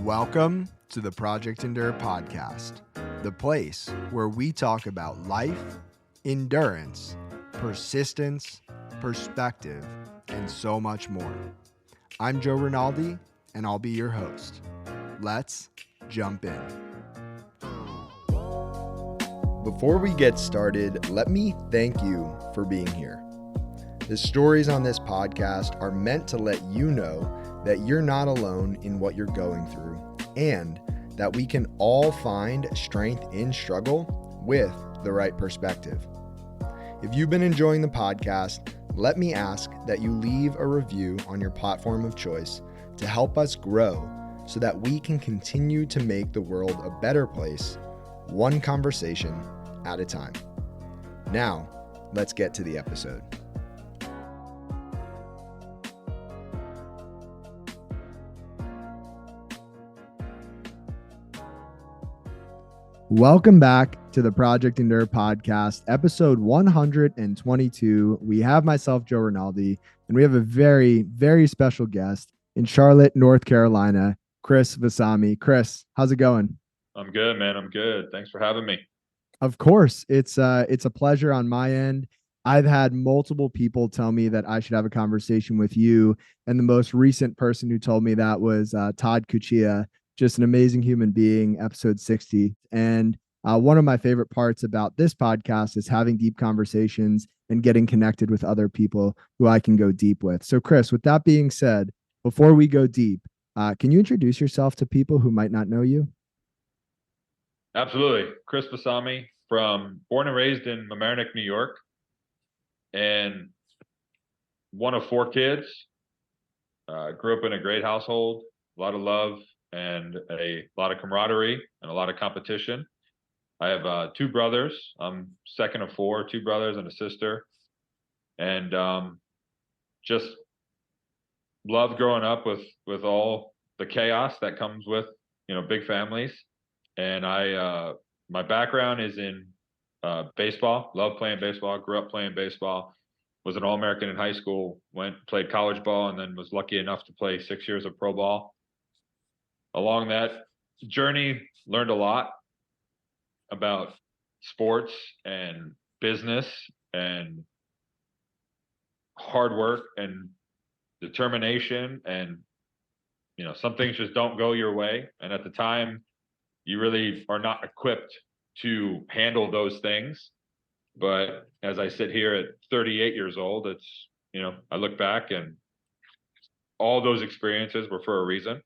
Welcome to the Project Endure podcast, the place where we talk about life, endurance, persistence, perspective, and so much more. I'm Joe Rinaldi, and I'll be your host. Let's jump in. Before we get started, let me thank you for being here. The stories on this podcast are meant to let you know that you're not alone in what you're going through and that we can all find strength in struggle with the right perspective. If you've been enjoying the podcast, let me ask that you leave a review on your platform of choice to help us grow so that we can continue to make the world a better place, one conversation at a time. Now, let's get to the episode. Welcome back to the Project Endure podcast, episode 122. We have myself, Joe Rinaldi, and we have a very, very special guest in Charlotte, North Carolina, Chris Vasami. Chris, how's it going? I'm good, man. I'm good. Thanks for having me. Of course. It's a pleasure on my end. I've had multiple people tell me that I should have a conversation with you, and the most recent person who told me that was Todd Cuccia. Just an amazing human being, episode 60. And one of my favorite parts about this podcast is having deep conversations and getting connected with other people who I can go deep with. So, Chris, with that being said, before we go deep, can you introduce yourself to people who might not know you? Absolutely. Chris Vasami, born and raised in Mamaroneck, New York, and one of four kids. Grew up in a great household, a lot of love, and a lot of camaraderie and a lot of competition. I have two brothers. I'm second of four, two brothers and a sister. And just loved growing up with all the chaos that comes with, big families. And my background is in baseball. Love playing baseball. Grew up playing baseball. Was an All-American in high school. Played college ball, and then was lucky enough to play 6 years of pro ball. Along that journey, learned a lot about sports and business and hard work and determination. And, some things just don't go your way. And at the time, you really are not equipped to handle those things. But as I sit here at 38 years old, it's, I look back and all those experiences were for a reason.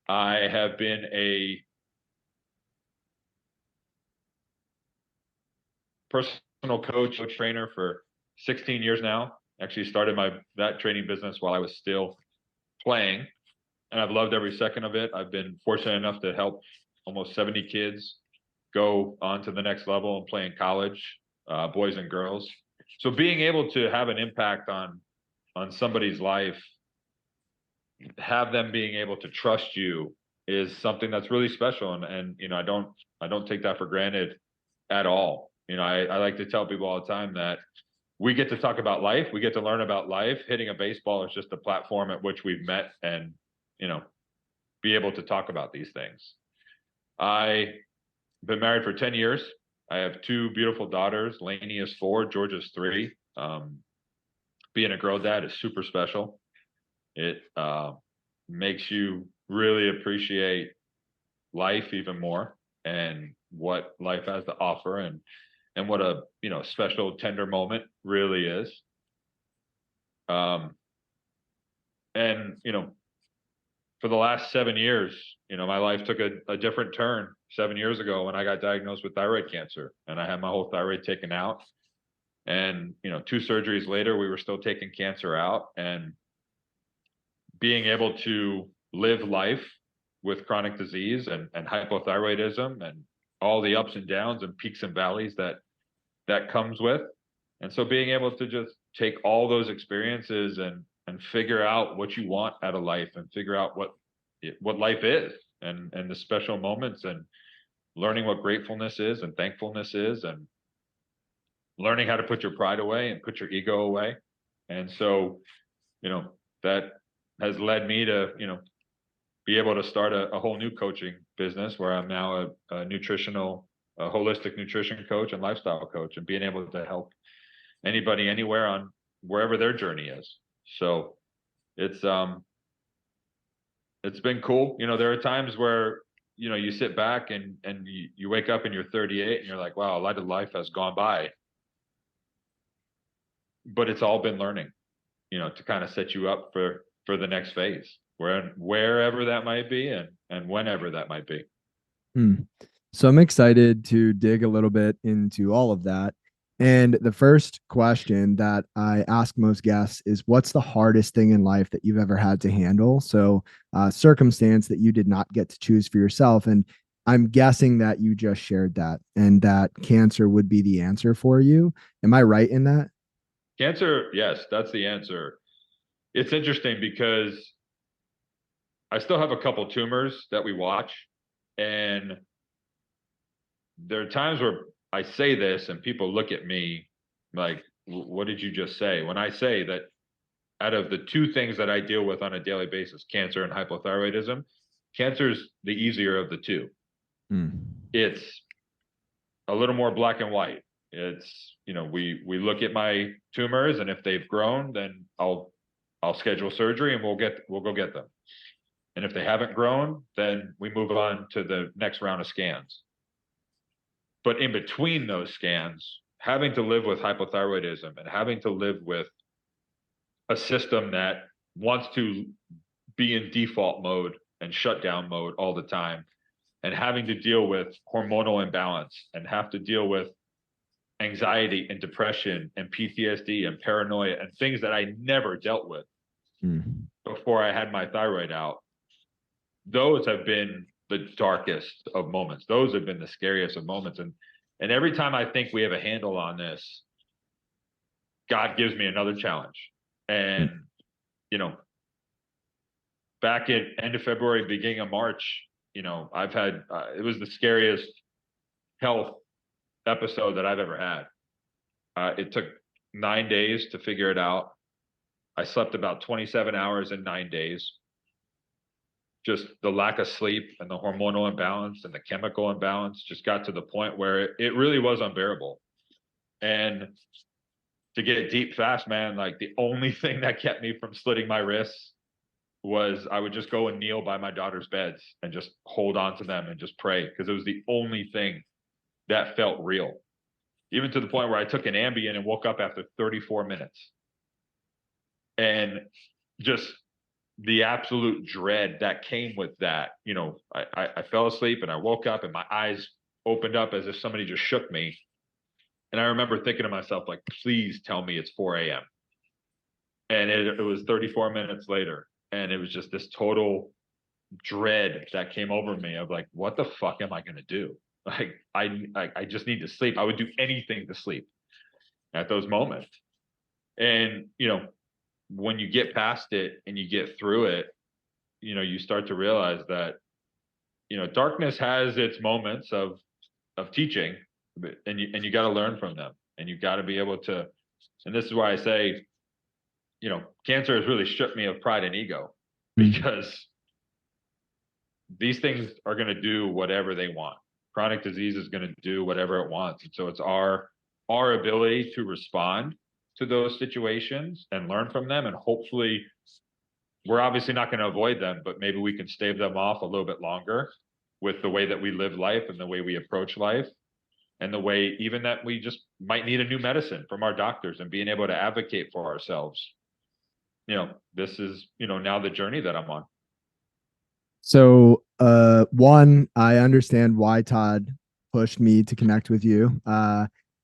I have been a personal coach, trainer for 16 years now. Actually started that training business while I was still playing, and I've loved every second of it. I've been fortunate enough to help almost 70 kids go on to the next level and play in college, boys and girls. So being able to have an impact on somebody's life, have them being able to trust you, is something that's really special. And I don't take that for granted at all. I like to tell people all the time that we get to talk about life. We get to learn about life. Hitting a baseball is just a platform at which we've met and, be able to talk about these things. I've been married for 10 years. I have two beautiful daughters. Lainey is 4, George is 3. Being a girl dad is super special. It makes you really appreciate life even more and what life has to offer, and what a special, tender moment really is. And for the last 7 years, my life took a different turn 7 years ago when I got diagnosed with thyroid cancer, and I had my whole thyroid taken out. And 2 surgeries later, we were still taking cancer out, and being able to live life with chronic disease and hypothyroidism and all the ups and downs and peaks and valleys that comes with. And so being able to just take all those experiences and figure out what you want out of life, and figure out what life is, and the special moments, and learning what gratefulness is and thankfulness is, and learning how to put your pride away and put your ego away. And so, that has led me to, be able to start a whole new coaching business where I'm now a holistic nutrition coach and lifestyle coach, and being able to help anybody anywhere on wherever their journey is. So it's been cool. There are times where, you sit back and you wake up and you're 38 and you're like, wow, a lot of life has gone by, but it's all been learning, to kind of set you up for the next phase, wherever that might be and whenever that might be. So I'm excited to dig a little bit into all of that. And the first question that I ask most guests is, what's the hardest thing in life that you've ever had to handle? So, circumstance that you did not get to choose for yourself. And I'm guessing that you just shared that and that cancer would be the answer for you. Am I right in that? Cancer, yes, that's the answer. It's interesting because I still have a couple tumors that we watch, and there are times where I say this and people look at me like, what did you just say? When I say that out of the two things that I deal with on a daily basis, cancer and hypothyroidism, cancer's the easier of the two. It's a little more black and white. It's, we look at my tumors, and if they've grown, then I'll schedule surgery and we'll go get them. And if they haven't grown, then we move on to the next round of scans. But in between those scans, having to live with hypothyroidism and having to live with a system that wants to be in default mode and shutdown mode all the time, and having to deal with hormonal imbalance and have to deal with anxiety and depression and PTSD and paranoia and things that I never dealt with before I had my thyroid out. Those have been the darkest of moments. Those have been the scariest of moments. And every time I think we have a handle on this, God gives me another challenge. And, back at end of February, beginning of March, I've had, it was the scariest health episode that I've ever had. It took 9 days to figure it out. I slept about 27 hours in 9 days. Just the lack of sleep and the hormonal imbalance and the chemical imbalance just got to the point where it really was unbearable. And to get it deep fast, man, like the only thing that kept me from slitting my wrists was I would just go and kneel by my daughter's beds and just hold on to them and just pray, because it was the only thing that felt real. Even to the point where I took an Ambien and woke up after 34 minutes. And just the absolute dread that came with that. I fell asleep and I woke up and my eyes opened up as if somebody just shook me. And I remember thinking to myself, like, please tell me it's 4 a.m. And it was 34 minutes later. And it was just this total dread that came over me of like, what the fuck am I going to do? Like, I just need to sleep. I would do anything to sleep at those moments. And, when you get past it and you get through it, you start to realize that, darkness has its moments of teaching, and you got to learn from them, and you got to be able to, and this is why I say, cancer has really stripped me of pride and ego, because these things are going to do whatever they want. Chronic disease is going to do whatever it wants. And so it's our ability to respond to those situations and learn from them. And hopefully we're obviously not going to avoid them, but maybe we can stave them off a little bit longer with the way that we live life and the way we approach life, and the way even that we just might need a new medicine from our doctors, and being able to advocate for ourselves. This is, now the journey that I'm on. So, one, I understand why Todd pushed me to connect with you.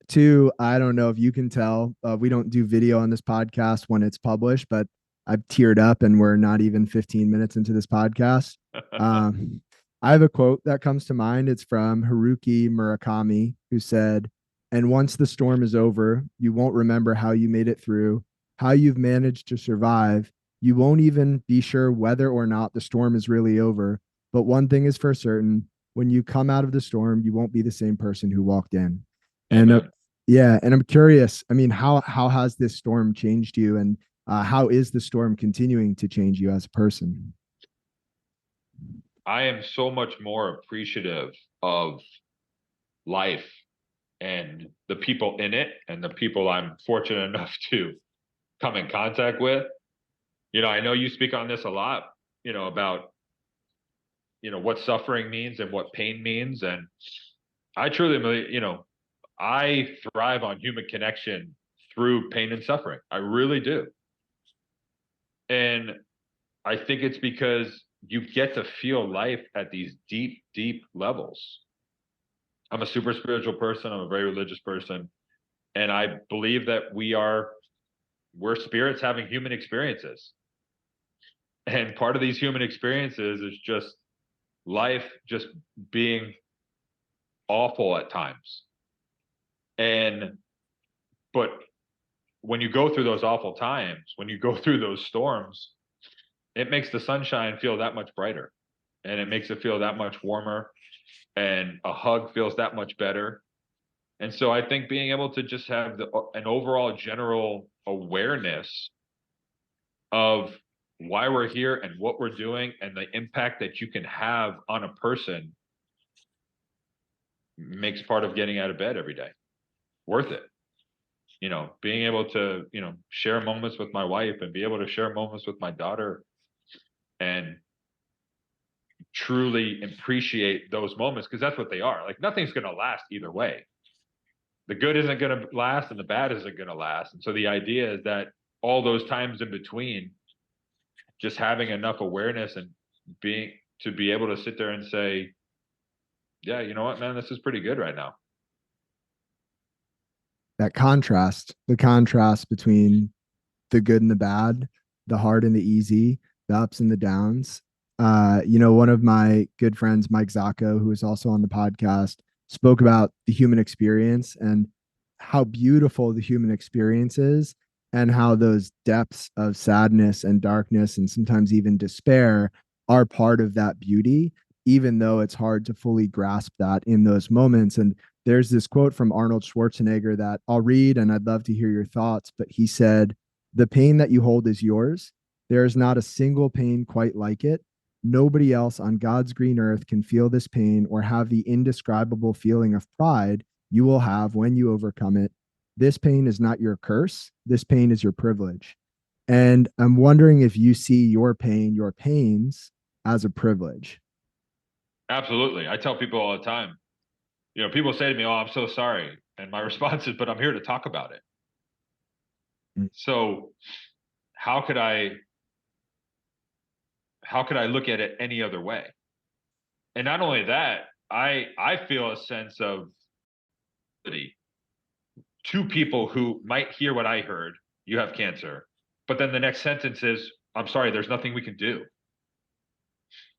Two, I don't know if you can tell, we don't do video on this podcast when it's published, but I've teared up and we're not even 15 minutes into this podcast. I have a quote that comes to mind. It's from Haruki Murakami, who said, "And once the storm is over, you won't remember how you made it through, how you've managed to survive. You won't even be sure whether or not the storm is really over. But one thing is for certain, when you come out of the storm, you won't be the same person who walked in." And yeah, and I'm curious, I mean, how has this storm changed you, and how is the storm continuing to change you as a person? I am so much more appreciative of life and the people in it and the people I'm fortunate enough to come in contact with. I know you speak on this a lot, about, what suffering means and what pain means. And I truly believe, I thrive on human connection through pain and suffering. I really do. And I think it's because you get to feel life at these deep, deep levels. I'm a super spiritual person. I'm a very religious person. And I believe that we're spirits having human experiences. And part of these human experiences is just life just being awful at times. But when you go through those awful times, when you go through those storms, it makes the sunshine feel that much brighter, and it makes it feel that much warmer, and a hug feels that much better. And so I think being able to just have an overall general awareness of why we're here and what we're doing and the impact that you can have on a person makes part of getting out of bed every day worth it. Being able to, share moments with my wife and be able to share moments with my daughter and truly appreciate those moments, because that's what they are. Like, nothing's going to last either way. The good isn't going to last and the bad isn't going to last. And so the idea is that all those times in between, just having enough awareness and to be able to sit there and say, yeah, you know what, man, this is pretty good right now. That contrast, the contrast between the good and the bad, the hard and the easy, the ups and the downs. One of my good friends, Mike Zacco, who is also on the podcast, spoke about the human experience and how beautiful the human experience is, and how those depths of sadness and darkness and sometimes even despair are part of that beauty, even though it's hard to fully grasp that in those moments. And there's this quote from Arnold Schwarzenegger that I'll read, and I'd love to hear your thoughts. But he said, "The pain that you hold is yours. There is not a single pain quite like it. Nobody else on God's green earth can feel this pain or have the indescribable feeling of pride you will have when you overcome it. This pain is not your curse. This pain is your privilege." And I'm wondering if you see your pain, your pains, as a privilege. Absolutely. I tell people all the time, people say to me, "Oh, I'm so sorry." And my response is, "But I'm here to talk about it." Mm. So how could I look at it any other way? And not only that, I feel a sense of to people who might hear what I heard, "You have cancer," but then the next sentence is, "I'm sorry, there's nothing we can do."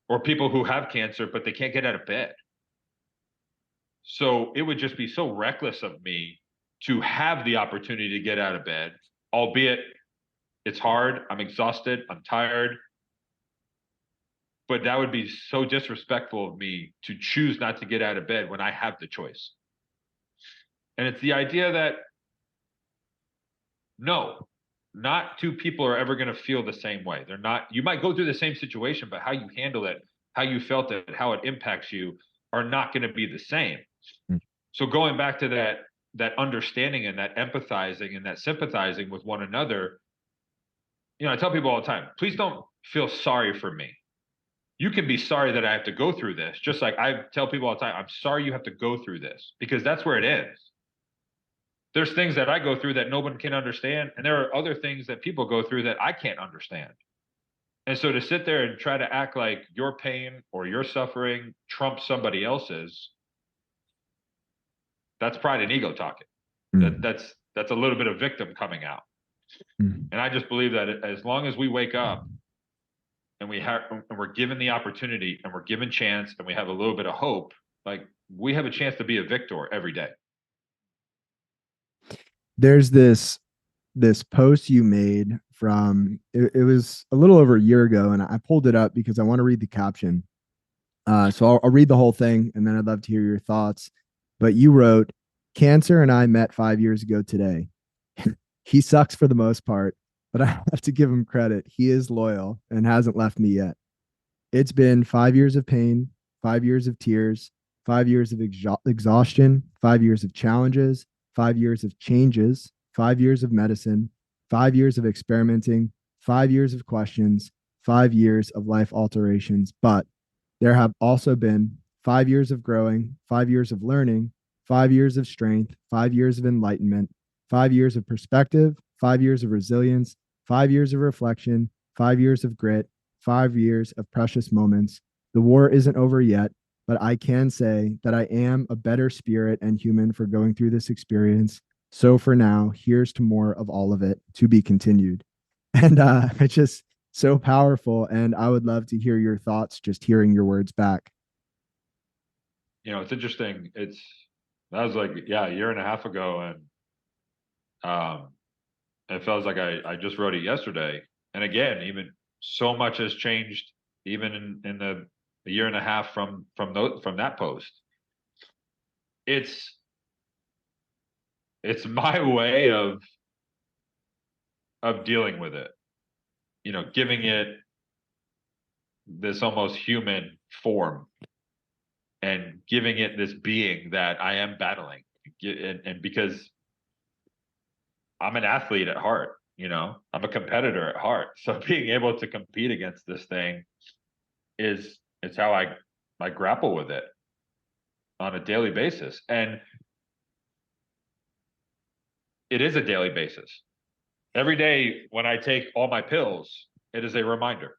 Or people who have cancer, but they can't get out of bed. So it would just be so reckless of me to have the opportunity to get out of bed, albeit it's hard, I'm exhausted, I'm tired. But that would be so disrespectful of me to choose not to get out of bed when I have the choice. And it's the idea that no, not two people are ever going to feel the same way. They're not, you might go through the same situation, but how you handle it, how you felt it, how it impacts you are not going to be the same. Mm. So going back to that understanding and that empathizing and that sympathizing with one another, I tell people all the time, please don't feel sorry for me. You can be sorry that I have to go through this. Just like I tell people all the time, I'm sorry you have to go through this, because that's where it ends. There's things that I go through that no one can understand, and there are other things that people go through that I can't understand. And so to sit there and try to act like your pain or your suffering trumps somebody else's, that's pride and ego talking. Mm. That's a little bit of victim coming out. Mm. And I just believe that as long as we wake up and we're given the opportunity and we're given chance and we have a little bit of hope, like, we have a chance to be a victor every day. There's this post you made from it was a little over a year ago, and I pulled it up because I want to read the caption. So I'll read the whole thing, and then I'd love to hear your thoughts. But you wrote, "Cancer and I met 5 years ago today. He sucks for the most part, but I have to give him credit. He is loyal and hasn't left me yet. It's been 5 years of pain, 5 years of tears, 5 years of exhaustion, 5 years of challenges, 5 years of changes, 5 years of medicine, 5 years of experimenting, 5 years of questions, 5 years of life alterations. But there have also been 5 years of growing, 5 years of learning, 5 years of strength, 5 years of enlightenment, 5 years of perspective, 5 years of resilience, 5 years of reflection, 5 years of grit, 5 years of precious moments. The war isn't over yet, but I can say that I am a better spirit and human for going through this experience. So for now, here's to more of all of it to be continued. And it's just so powerful. And I would love to hear your thoughts just hearing your words back. It's interesting. That was like, yeah, a year and a half ago. And it feels like I just wrote it yesterday. And again, even so much has changed even in the year and a half from that post. It's my way of dealing with it, giving it this almost human form and giving it this being that I am battling. And because I'm an athlete at heart, I'm a competitor at heart. So being able to compete against this thing is how I grapple with it on a daily basis. And it is a daily basis. Every day when I take all my pills, it is a reminder.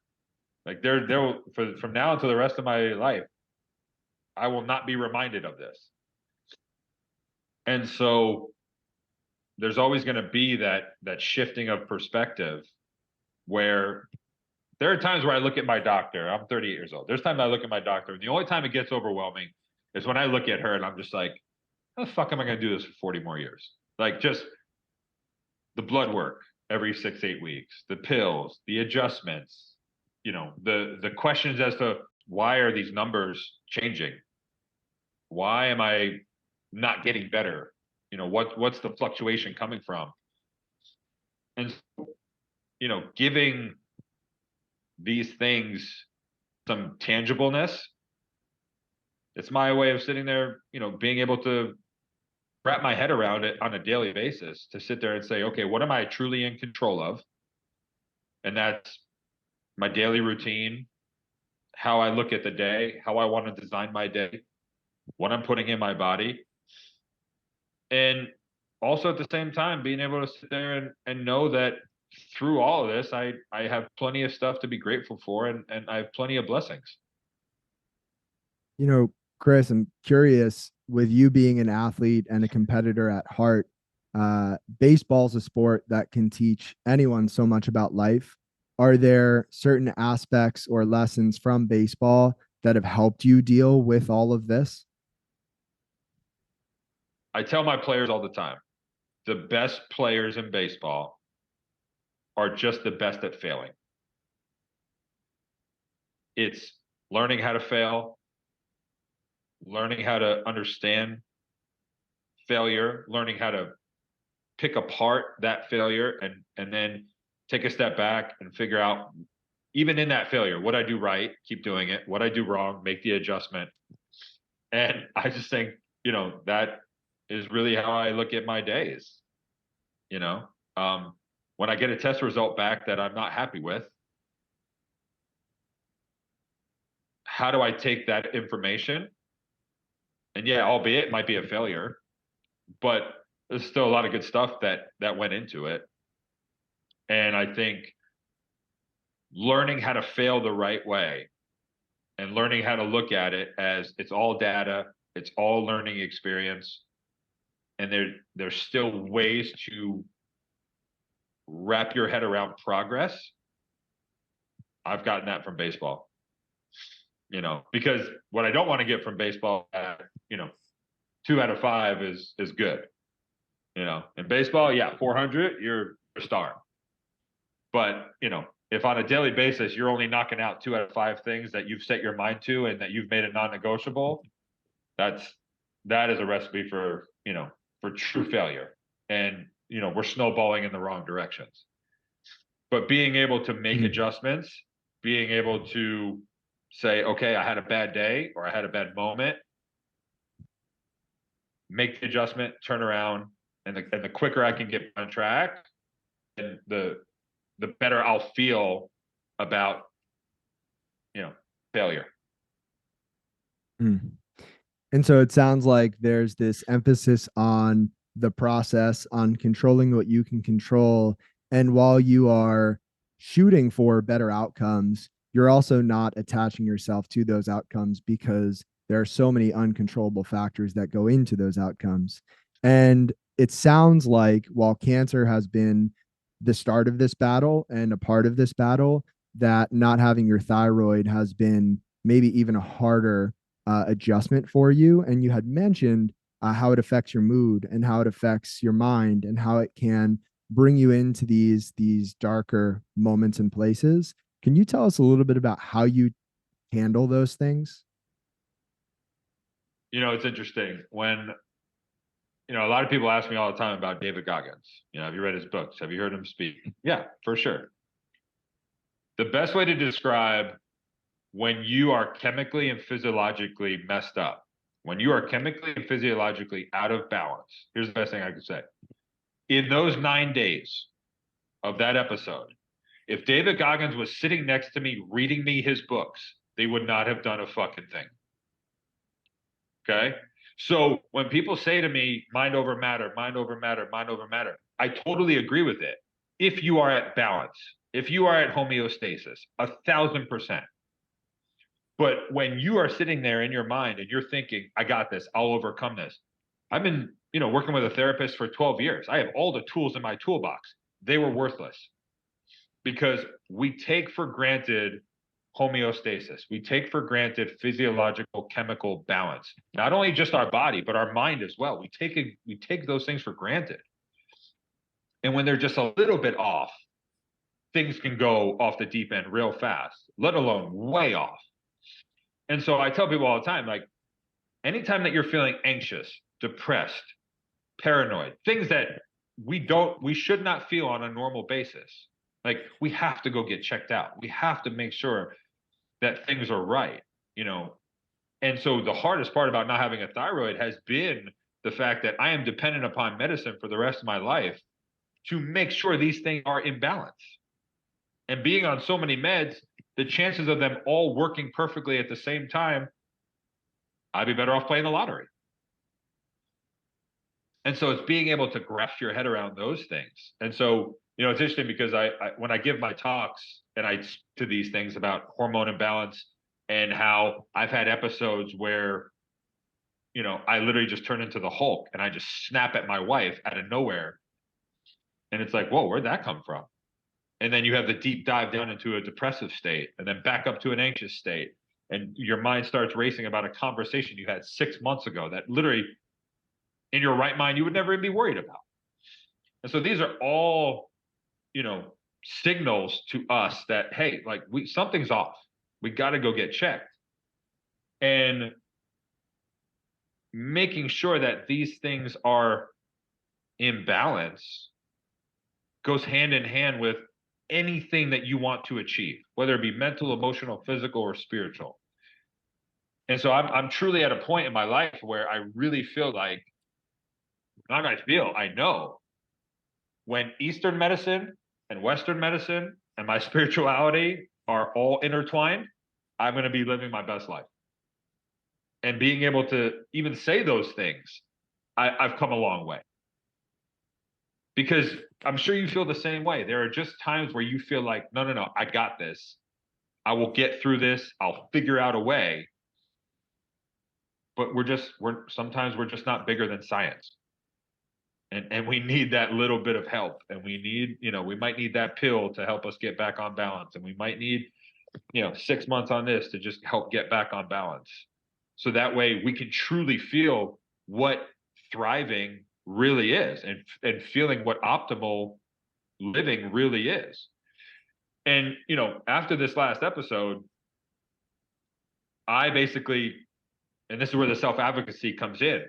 Like from now until the rest of my life, I will not be reminded of this. And so there's always going to be that shifting of perspective where there are times where I look at my doctor. I'm 38 years old. There's times I look at my doctor, and the only time it gets overwhelming is when I look at her and I'm just like, how the fuck am I going to do this for 40 more years? Like, just the blood work every 6-8 weeks, the pills, the adjustments, the questions as to why are these numbers changing? Why am I not getting better? What's the fluctuation coming from? And giving these things some tangibleness, it's my way of sitting there, being able to wrap my head around it on a daily basis, to sit there and say, okay, what am I truly in control of? And that's my daily routine, how I look at the day, how I want to design my day, what I'm putting in my body. And also at the same time, being able to sit there and know that through all of this, I have plenty of stuff to be grateful for, and I have plenty of blessings. Chris, I'm curious, with you being an athlete and a competitor at heart, baseball's a sport that can teach anyone so much about life. Are there certain aspects or lessons from baseball that have helped you deal with all of this? I tell my players all the time, the best players in baseball are just the best at failing. It's learning how to fail, learning how to understand failure, learning how to pick apart that failure, and then take a step back and figure out, even in that failure, what I do right, keep doing it, what I do wrong, make the adjustment. And I just think, that is really how I look at my days. you know when I get a test result back that I'm not happy with, how do I take that information, and yeah, albeit it might be a failure, but there's still a lot of good stuff that went into it. And I think learning how to fail the right way and learning how to look at it as it's all data, it's all learning experience, and there's still ways to wrap your head around progress. I've gotten that from baseball, because what I don't want to get from baseball, 2 out of 5 is good. In baseball, yeah, 400, you're a star. But, if on a daily basis, you're only knocking out 2 out of 5 things that you've set your mind to and that you've made it non-negotiable, that is a recipe for true failure. And, we're snowballing in the wrong directions. But being able to make adjustments, being able to say, okay, I had a bad day or I had a bad moment, make the adjustment, turn around, and the quicker I can get on track, and the better I'll feel about, failure. Mm. And so it sounds like there's this emphasis on the process, on controlling what you can control. And while you are shooting for better outcomes, you're also not attaching yourself to those outcomes because there are so many uncontrollable factors that go into those outcomes. And it sounds like while cancer has been the start of this battle and a part of this battle, that not having your thyroid has been maybe even a harder adjustment for you. And you had mentioned how it affects your mood and how it affects your mind and how it can bring you into these darker moments and places. Can you tell us a little bit about how you handle those things? It's interesting when, a lot of people ask me all the time about David Goggins. Have you read his books? Have you heard him speak? Yeah, for sure. The best way to describe when you are chemically and physiologically messed up, when you are chemically and physiologically out of balance, here's the best thing I could say. In those 9 days of that episode, if David Goggins was sitting next to me reading me his books, they would not have done a fucking thing. Okay? So when people say to me, mind over matter, mind over matter, mind over matter, I totally agree with it. If you are at balance, if you are at homeostasis, 1,000%. But when you are sitting there in your mind and you're thinking, I got this, I'll overcome this. I've been, working with a therapist for 12 years. I have all the tools in my toolbox. They were worthless because we take for granted homeostasis. We take for granted physiological chemical balance, not only just our body, but our mind as well. We take those things for granted. And when they're just a little bit off, things can go off the deep end real fast, let alone way off. And so I tell people all the time, like, anytime that you're feeling anxious, depressed, paranoid, things that we should not feel on a normal basis, like, we have to go get checked out. We have to make sure that things are right, And so the hardest part about not having a thyroid has been the fact that I am dependent upon medicine for the rest of my life to make sure these things are in balance. And being on so many meds, the chances of them all working perfectly at the same time, I'd be better off playing the lottery. And so it's being able to grasp your head around those things. And so, it's interesting because I when I give my talks and I to these things about hormone imbalance and how I've had episodes where, I literally just turn into the Hulk and I just snap at my wife out of nowhere. And it's like, whoa, where'd that come from? And then you have the deep dive down into a depressive state and then back up to an anxious state. And your mind starts racing about a conversation you had 6 months ago that literally in your right mind you would never even be worried about. And so these are all, signals to us that, hey, like, something's off. We got to go get checked. And making sure that these things are in balance goes hand in hand with anything that you want to achieve, whether it be mental, emotional, physical, or spiritual. And so I'm truly at a point in my life where I really feel like, I know when Eastern medicine and Western medicine and my spirituality are all intertwined, I'm going to be living my best life. And being able to even say those things, I've come a long way. Because I'm sure you feel the same way. There are just times where you feel like, no, I got this. I will get through this. I'll figure out a way. But sometimes we're just not bigger than science. And we need that little bit of help. And we need, we might need that pill to help us get back on balance. And we might need, 6 months on this to just help get back on balance. So that way we can truly feel what thriving really is and feeling what optimal living really is. And, after this last episode, I basically, and this is where the self-advocacy comes in,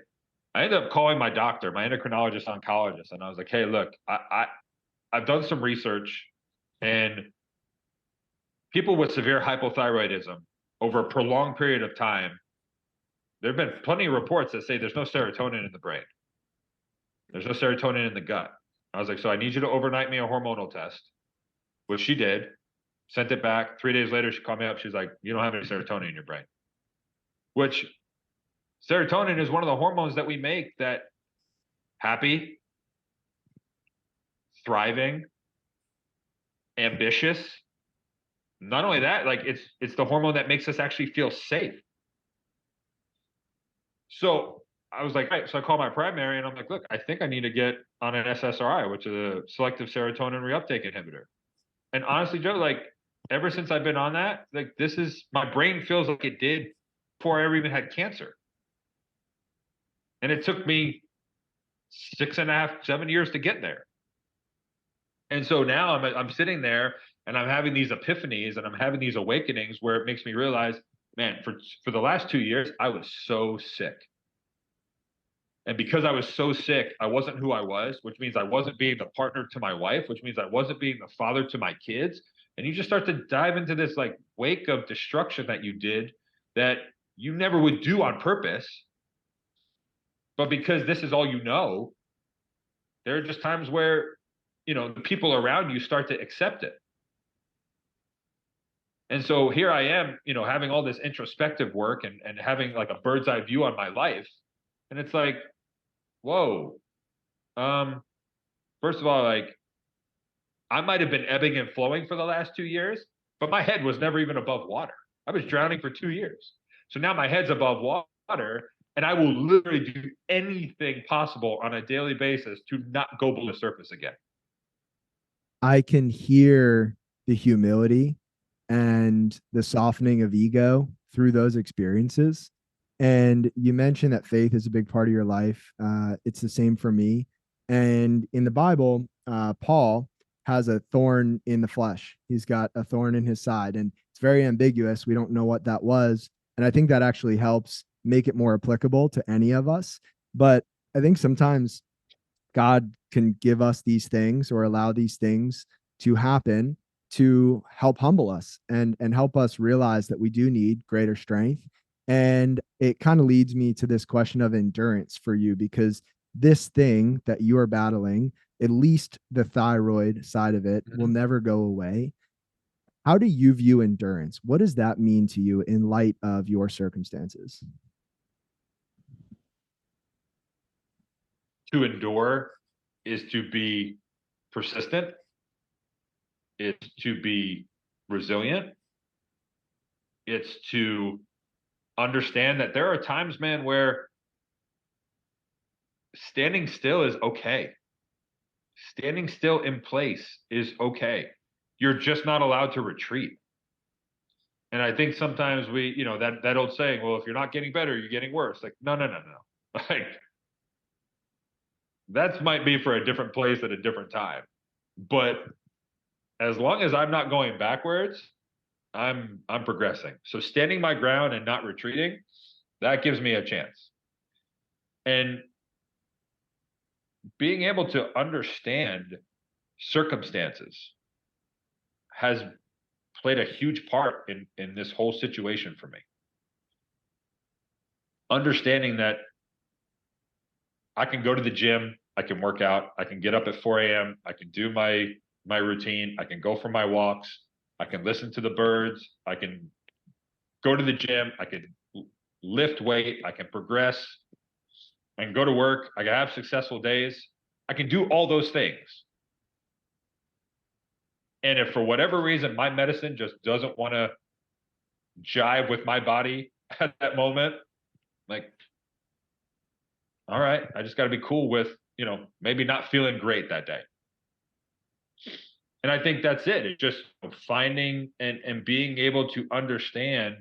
I ended up calling my doctor, my endocrinologist oncologist, and I was like, hey, look, I've done some research, and people with severe hypothyroidism over a prolonged period of time, there have been plenty of reports that say there's no serotonin in the brain. There's no serotonin in the gut. I was like, so I need you to overnight me a hormonal test, which she did, sent it back. 3 days later, she called me up. She's like, you don't have any serotonin in your brain, which serotonin is one of the hormones that we make that happy, thriving, ambitious. Not only that, like it's the hormone that makes us actually feel safe. So I was like, right. So I called my primary and I'm like, look, I think I need to get on an SSRI, which is a selective serotonin reuptake inhibitor. And honestly, Joe, like ever since I've been on that, like this is my brain feels like it did before I ever even had cancer. And it took me 6.5, 7 years to get there. And so now I'm sitting there and I'm having these epiphanies and I'm having these awakenings where it makes me realize, man, for the last 2 years, I was so sick. And because I was so sick, I wasn't who I was, which means I wasn't being the partner to my wife, which means I wasn't being the father to my kids. And you just start to dive into this like wake of destruction that you did that you never would do on purpose. But because this is all you know, there are just times where, the people around you start to accept it. And so here I am, having all this introspective work and having like a bird's eye view on my life. And it's like, whoa. First of all, like I might have been ebbing and flowing for the last 2 years, but my head was never even above water. I was drowning for 2 years. So now my head's above water and I will literally do anything possible on a daily basis to not go below the surface again. I can hear the humility and the softening of ego through those experiences. And you mentioned that faith is a big part of your life. It's the same for me. And in the Bible, Paul has a thorn in the flesh. He's got a thorn in his side, and it's very ambiguous. We don't know what that was. And I think that actually helps make it more applicable to any of us. But I think sometimes God can give us these things or allow these things to happen to help humble us and help us realize that we do need greater strength. And it kind of leads me to this question of endurance for you, because this thing that you are battling, at least the thyroid side of it, will never go away. How do you view endurance? What does that mean to you in light of your circumstances? To endure is to be persistent. It's to be resilient. It's to understand that there are times, man, where standing still is okay. Standing still in place is okay. You're just not allowed to retreat. And I think sometimes we, that old saying, well, if you're not getting better, you're getting worse. Like, no. Like, that might be for a different place at a different time. But as long as I'm not going backwards, I'm progressing. So standing my ground and not retreating, that gives me a chance. And being able to understand circumstances has played a huge part in this whole situation for me. Understanding that I can go to the gym, I can work out, I can get up at 4 a.m., I can do my routine, I can go for my walks, I can listen to the birds, I can go to the gym, I can lift weight, I can progress, I can go to work, I can have successful days. I can do all those things. And if for whatever reason my medicine just doesn't want to jive with my body at that moment, like, all right, I just got to be cool with, maybe not feeling great that day. And I think that's it. It's just finding and being able to understand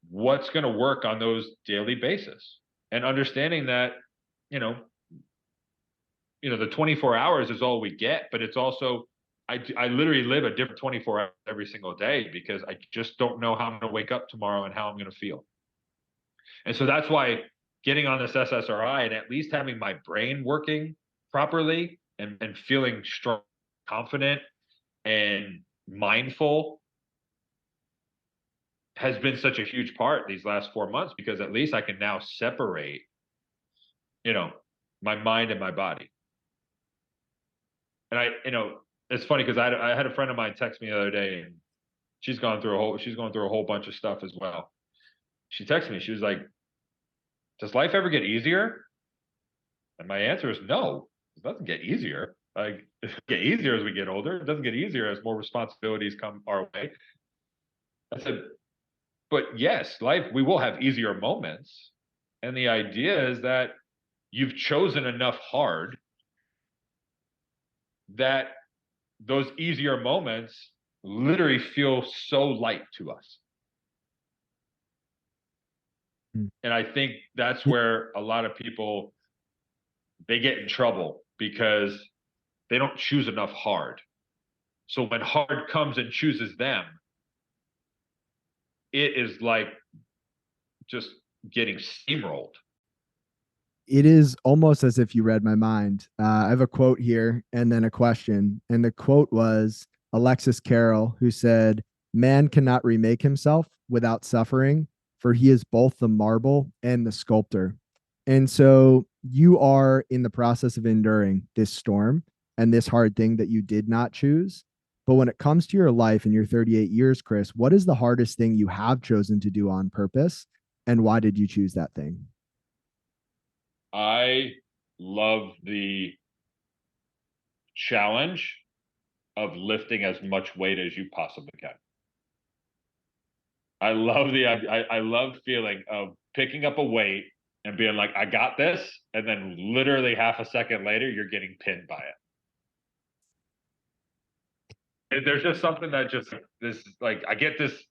what's going to work on those daily basis, and understanding that, the 24 hours is all we get, but it's also, I literally live a different 24 hours every single day because I just don't know how I'm going to wake up tomorrow and how I'm going to feel. And so that's why getting on this SSRI and at least having my brain working properly and feeling strong, confident, and mindful has been such a huge part these last 4 months, because at least I can now separate, my mind and my body. And it's funny because I had a friend of mine text me the other day, and she's going through a whole bunch of stuff as well. She texted me. She was like, "Does life ever get easier?" And my answer is no. It doesn't get easier. Like, it doesn't get easier as we get older. It doesn't get easier as more responsibilities come our way. I said, but yes, we will have easier moments. And the idea is that you've chosen enough hard that those easier moments literally feel so light to us. And I think that's where a lot of people, they get in trouble because they don't choose enough hard. So when hard comes and chooses them, it is like just getting steamrolled. It is almost as if you read my mind. I have a quote here and then a question. And the quote was Alexis Carrel, who said, "Man cannot remake himself without suffering, for he is both the marble and the sculptor." And so you are in the process of enduring this storm and this hard thing that you did not choose. But when it comes to your life in your 38 years, Chris, what is the hardest thing you have chosen to do on purpose? And why did you choose that thing? I love the challenge of lifting as much weight as you possibly can. I love the feeling of picking up a weight and being like, I got this, and then literally half a second later, you're getting pinned by it. And there's just something that just this like I just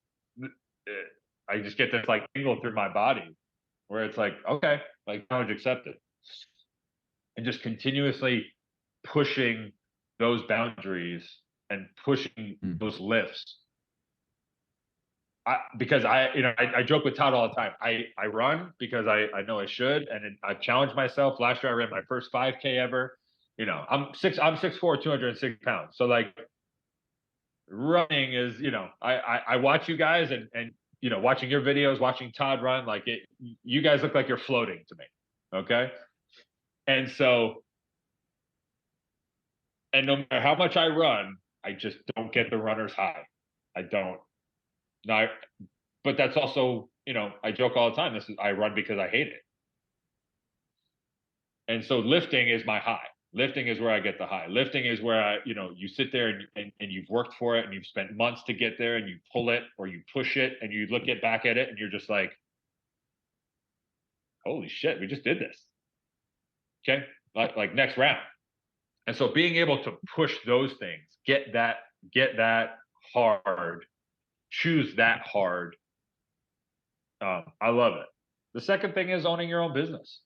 get this like tingle through my body, where it's like, okay, like challenge accepted, and just continuously pushing those boundaries and pushing those lifts. Because I joke with Todd all the time. I run because I know I should, and I've challenged myself. Last year I ran my first 5K ever. I'm 6'4", 206 pounds. So like, running is, I watch you guys, and watching your videos, watching Todd run, like you guys look like you're floating to me. Okay. And so, and no matter how much I run, I just don't get the runner's high. I don't. Now, but that's also, I joke all the time. I run because I hate it. And so lifting is my high. Lifting is where I get the high. Lifting is where you sit there and you've worked for it, and you've spent months to get there, and you pull it or you push it, and you look back at it and you're just like, holy shit, we just did this. Okay. Like next round. And so being able to push those things, get that hard, choose that hard. I love it. The second thing is owning your own business.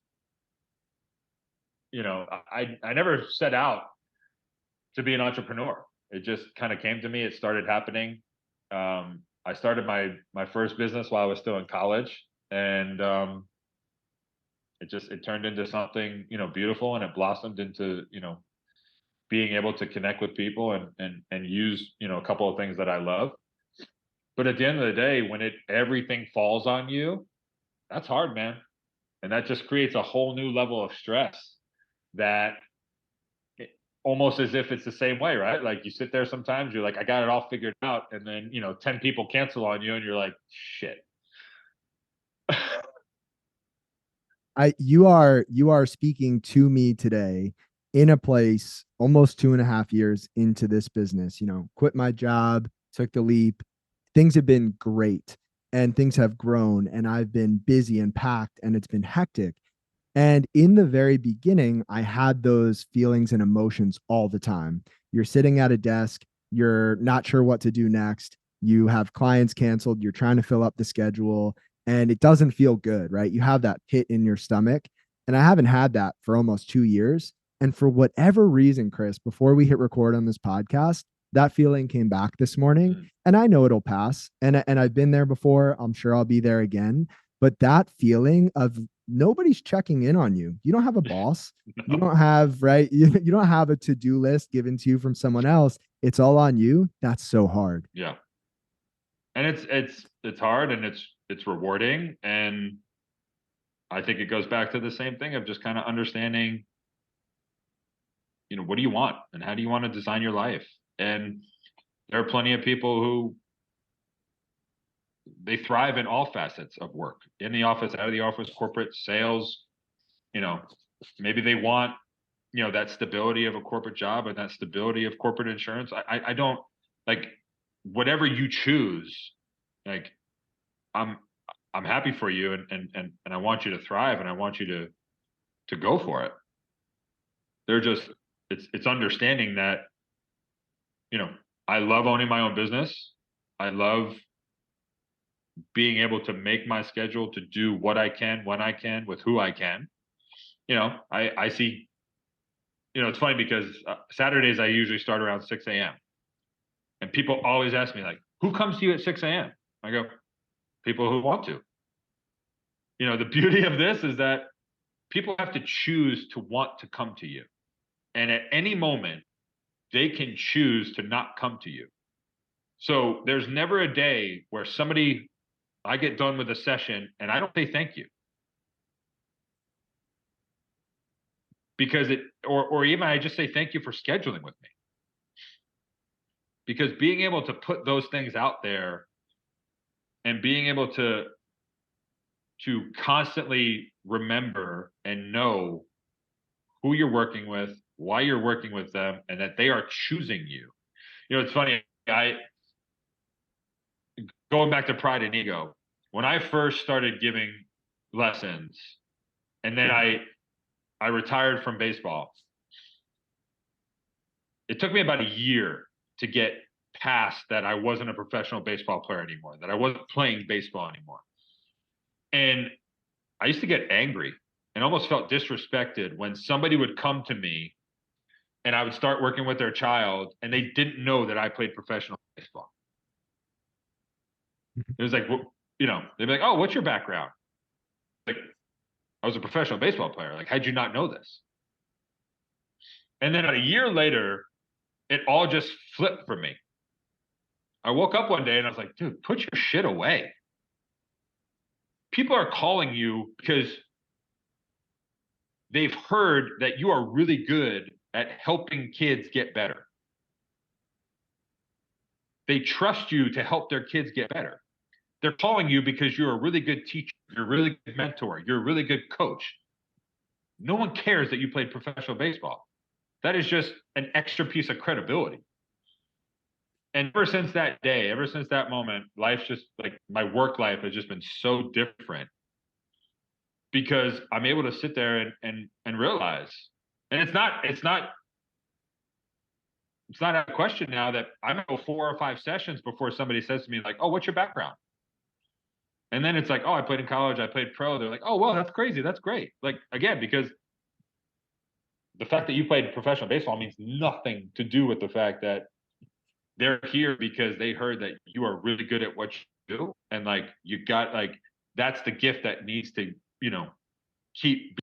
I never set out to be an entrepreneur. It just kind of came to me. It started happening. I started my first business while I was still in college, and it turned into something, beautiful, and it blossomed into, being able to connect with people and use, a couple of things that I love. But at the end of the day, when everything falls on you, that's hard, man. And that just creates a whole new level of stress, that almost as if it's the same way, right? Like, you sit there sometimes, you're like, I got it all figured out. And then, 10 people cancel on you, and you're like, shit. You are speaking to me today in a place almost 2.5 years into this business, quit my job, took the leap. Things have been great, and things have grown, and I've been busy and packed, and it's been hectic. And in the very beginning, I had those feelings and emotions all the time. You're sitting at a desk, you're not sure what to do next. You have clients canceled, you're trying to fill up the schedule, and it doesn't feel good, right? You have that pit in your stomach. And I haven't had that for almost 2 years. And for whatever reason, Chris, before we hit record on this podcast, that feeling came back this morning. And I know it'll pass. And I've been there before. I'm sure I'll be there again. But that feeling of nobody's checking in on you. You don't have a boss. No. You don't have, right? You don't have a to-do list given to you from someone else. It's all on you. That's so hard. Yeah. And it's hard and it's rewarding. And I think it goes back to the same thing of just kind of understanding, what do you want and how do you want to design your life? And there are plenty of people who they thrive in all facets of work, in the office, out of the office, corporate sales, maybe they want, that stability of a corporate job and that stability of corporate insurance. I don't like whatever you choose, like I'm happy for you and I want you to thrive and I want you to go for it. They're just it's understanding that, I love owning my own business. I love being able to make my schedule to do what I can, when I can, with who I can. I see, it's funny because Saturdays I usually start around 6 a.m. And people always ask me like, who comes to you at 6 a.m.? I go, people who want to. The beauty of this is that people have to choose to want to come to you. And at any moment, they can choose to not come to you. So there's never a day where I get done with a session and I don't say thank you. Because or even I just say thank you for scheduling with me. Because being able to put those things out there and being able to constantly remember and know who you're working with, why you're working with them, and that they are choosing you. It's funny, going back to pride and ego, when I first started giving lessons and then I retired from baseball, it took me about a year to get past that I wasn't a professional baseball player anymore, that I wasn't playing baseball anymore. And I used to get angry and almost felt disrespected when somebody would come to me and I would start working with their child and they didn't know that I played professional baseball. It was like, they'd be like, oh, what's your background? Like, I was a professional baseball player. Like, how'd you not know this? And then a year later, it all just flipped for me. I woke up one day and I was like, dude, put your shit away. People are calling you because they've heard that you are really good at helping kids get better. They trust you to help their kids get better. They're calling you because you're a really good teacher, you're a really good mentor, you're a really good coach. No one cares that you played professional baseball. That is just an extra piece of credibility. And ever since that day, ever since that moment, life's just like my work life has just been so different because I'm able to sit there and realize, and it's not a question now that I might go 4 or 5 sessions before somebody says to me like, oh, what's your background? And then it's like, oh, I played in college, I played pro. They're like, oh, well, that's crazy. That's great. Like, again, because the fact that you played professional baseball means nothing to do with the fact that they're here because they heard that you are really good at what you do. And like, you got like, that's the gift that needs to, keep.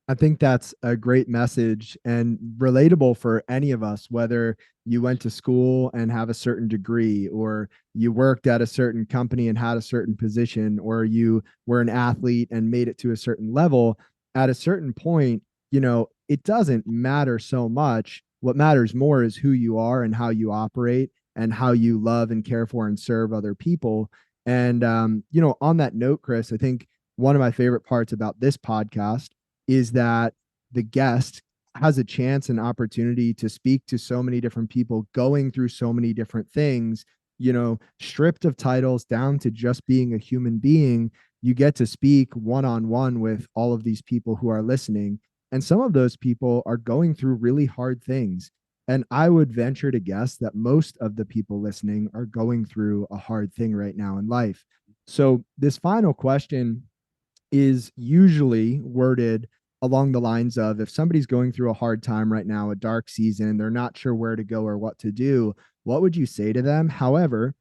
I think that's a great message and relatable for any of us, whether you went to school and have a certain degree, or you worked at a certain company and had a certain position, or you were an athlete and made it to a certain level. At a certain point, it doesn't matter so much. What matters more is who you are and how you operate and how you love and care for and serve other people. And, on that note, Chris, I think one of my favorite parts about this podcast is that the guest has a chance and opportunity to speak to so many different people going through so many different things, stripped of titles down to just being a human being. You get to speak one-on-one with all of these people who are listening. And some of those people are going through really hard things. And I would venture to guess that most of the people listening are going through a hard thing right now in life. So this final question is usually worded along the lines of, if somebody's going through a hard time right now, a dark season, they're not sure where to go or what to do, what would you say to them? However,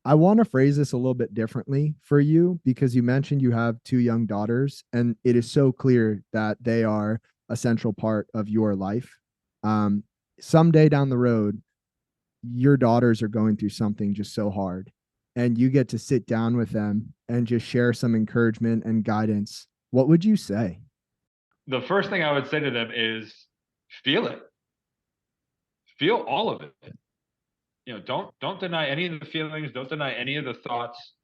I want to phrase this a little bit differently for you, because you mentioned you have 2 young daughters, and it is so clear that they are a central part of your life. Someday down the road, your daughters are going through something just so hard. and you get to sit down with them and just share some encouragement and guidance, what would you say? The first thing I would say to them is feel it. Feel all of it. You know, don't deny any of the feelings, don't deny any of the thoughts.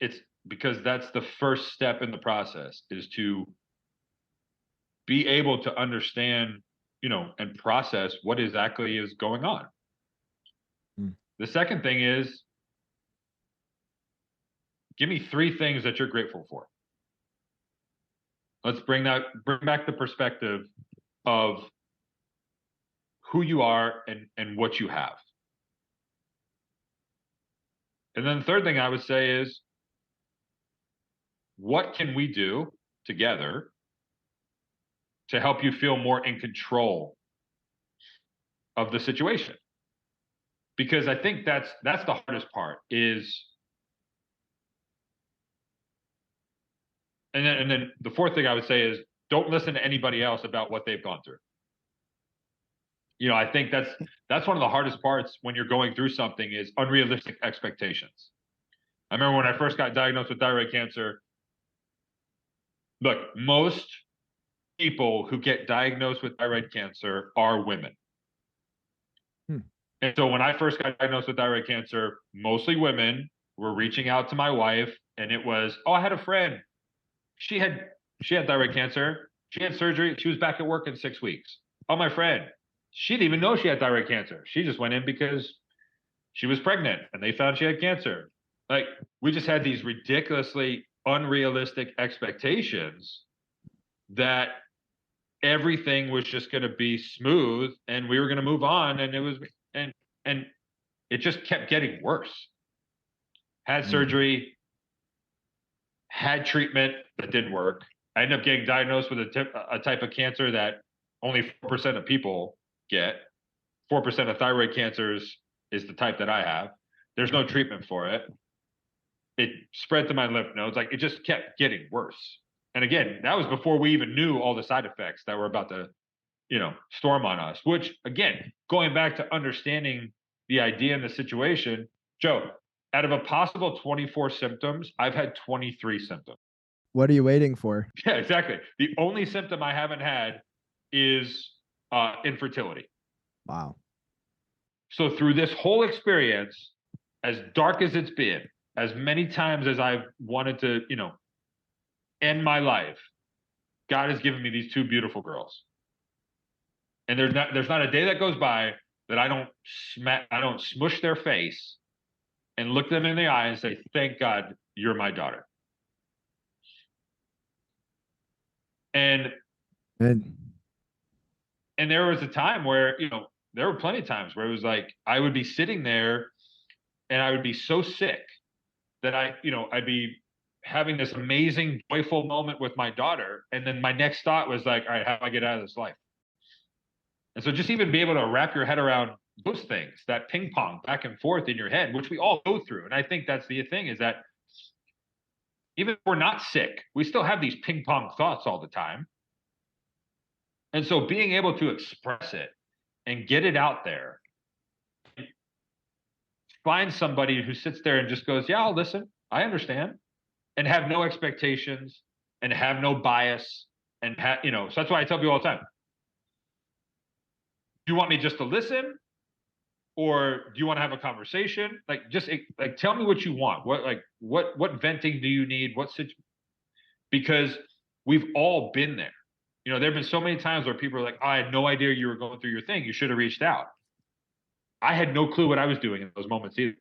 It's because that's the first step in the process, is to be able to understand, you know, and process what exactly is going on. The second thing is, give me 3 things that you're grateful for. Let's bring back the perspective of who you are and what you have. And then the third thing I would say is, what can we do together to help you feel more in control of the situation? Because I think that's the hardest part is, and then the fourth thing I would say is, don't listen to anybody else about what they've gone through. You know, I think that's one of the hardest parts when you're going through something, is unrealistic expectations. I remember when I first got diagnosed with thyroid cancer, look, most people who get diagnosed with thyroid cancer are women. And so when I first got diagnosed with thyroid cancer, mostly women were reaching out to my wife, and it was, oh, I had a friend. She had thyroid cancer. She had surgery. She was back at work in 6 weeks. Oh, my friend, she didn't even know she had thyroid cancer. She just went in because she was pregnant and they found she had cancer. Like, we just had these ridiculously unrealistic expectations that everything was just going to be smooth and we were going to move on. And it was, and it just kept getting worse. Had surgery, had treatment that didn't work. I ended up getting diagnosed with a type of cancer that only 4% of people get. 4% of thyroid cancers is the type that I have. There's no treatment for it. It spread to my lymph nodes. Like, it just kept getting worse. And again, that was before we even knew all the side effects that were about to, you know, storm on us, which, again, going back to understanding the idea and the situation, Joe, out of a possible 24 symptoms, I've had 23 symptoms. What are you waiting for? Yeah, exactly. The only symptom I haven't had is infertility. Wow. So through this whole experience, as dark as it's been, as many times as I've wanted to, you know, end my life, God has given me these 2 beautiful girls. And there's not a day that goes by that I don't smush their face and look them in the eye and say, thank God you're my daughter. And there was a time where, you know, there were plenty of times where it was like, I would be sitting there and I would be so sick that I'd be having this amazing, joyful moment with my daughter. And then my next thought was like, all right, how do I get out of this life? And so just even be able to wrap your head around those things, that ping pong back and forth in your head, which we all go through. And I think that's the thing, is that even if we're not sick, we still have these ping pong thoughts all the time. And so being able to express it and get it out there, find somebody who sits there and just goes, yeah, I'll listen. I understand. And have no expectations and have no bias. And so that's why I tell people all the time, do you want me just to listen, or do you want to have a conversation? Like, just like, tell me what you want. What venting do you need? Because we've all been there. You know, there have been so many times where people are like, oh, I had no idea you were going through your thing. You should have reached out. I had no clue what I was doing in those moments either.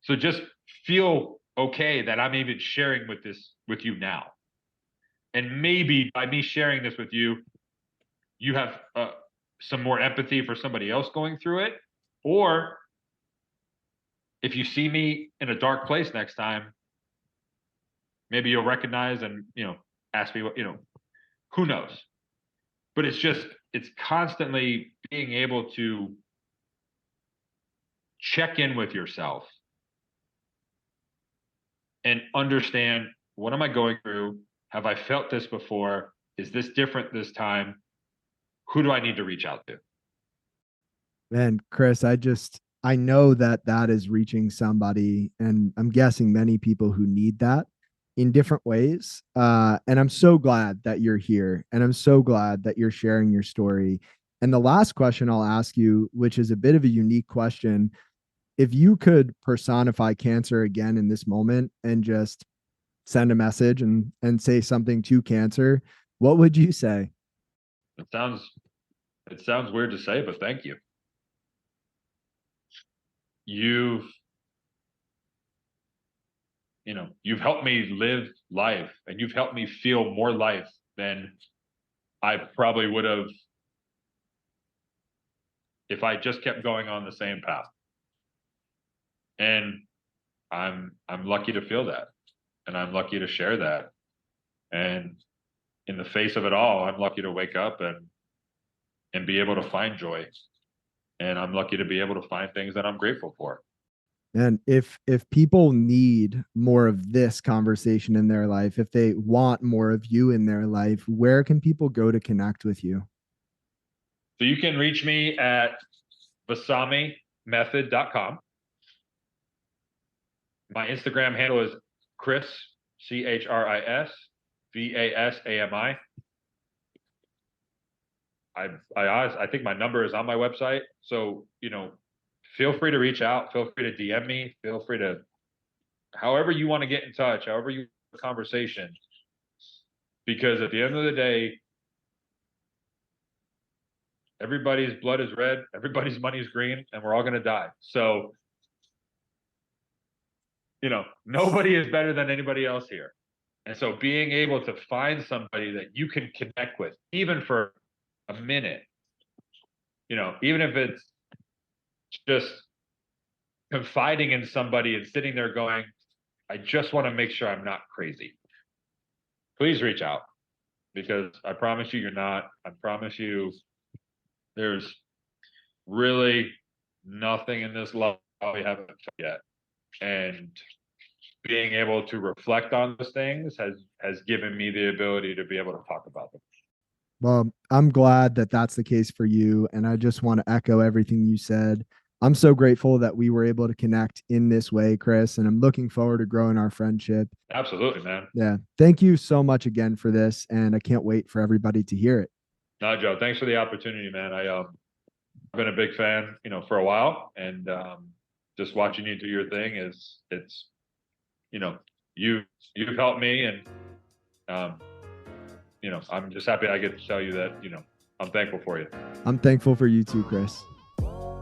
So just feel okay that I'm even sharing with you now. And maybe by me sharing this with you, you have some more empathy for somebody else going through it. Or if you see me in a dark place next time, maybe you'll recognize and, ask me what, who knows? But it's constantly being able to check in with yourself and understand, what am I going through? Have I felt this before? Is this different this time? Who do I need to reach out to? Man, Chris, I know that that is reaching somebody, and I'm guessing many people who need that in different ways. And I'm so glad that you're here, and I'm so glad that you're sharing your story. And the last question I'll ask you, which is a bit of a unique question, if you could personify cancer again in this moment and just send a message and say something to cancer, what would you say? It sounds weird to say, but thank you. You've you've helped me live life, and you've helped me feel more life than I probably would have if I just kept going on the same path. And I'm lucky to feel that, and I'm lucky to share that. And in the face of it all, I'm lucky to wake up and be able to find joy. And I'm lucky to be able to find things that I'm grateful for. And if people need more of this conversation in their life, if they want more of you in their life, where can people go to connect with you? So you can reach me at vasamimethod.com. My Instagram handle is Chris, CHRIS, VASAMI. I think my number is on my website. So, feel free to reach out. Feel free to DM me. Feel free to, however you want to get in touch, however you have a conversation. Because at the end of the day, everybody's blood is red, everybody's money is green, and we're all going to die. So, nobody is better than anybody else here. And so being able to find somebody that you can connect with, even for a minute, even if it's just confiding in somebody and sitting there going, I just want to make sure I'm not crazy. Please reach out, because I promise you, you're not. I promise you, there's really nothing in this life we haven't felt yet. And being able to reflect on those things has given me the ability to be able to talk about them. Well, I'm glad that that's the case for you. And I just want to echo everything you said. I'm so grateful that we were able to connect in this way, Chris, and I'm looking forward to growing our friendship. Absolutely, man. Yeah. Thank you so much again for this. And I can't wait for everybody to hear it. No, Joe, thanks for the opportunity, man. I've been a big fan, for a while, and just watching you do your thing you've helped me, and I'm just happy I get to tell you that, I'm thankful for you. I'm thankful for you too, Chris.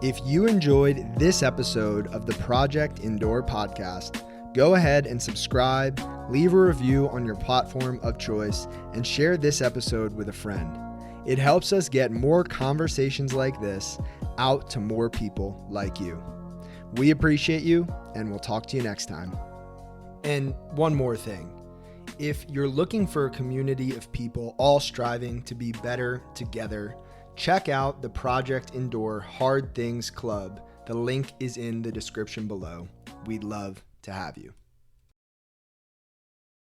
If you enjoyed this episode of the Project Indoor podcast, go ahead and subscribe, leave a review on your platform of choice, and share this episode with a friend. It helps us get more conversations like this out to more people like you. We appreciate you, and we'll talk to you next time. And one more thing. If you're looking for a community of people all striving to be better together, check out the Project Indoor Hard Things Club. The link is in the description below. We'd love to have you.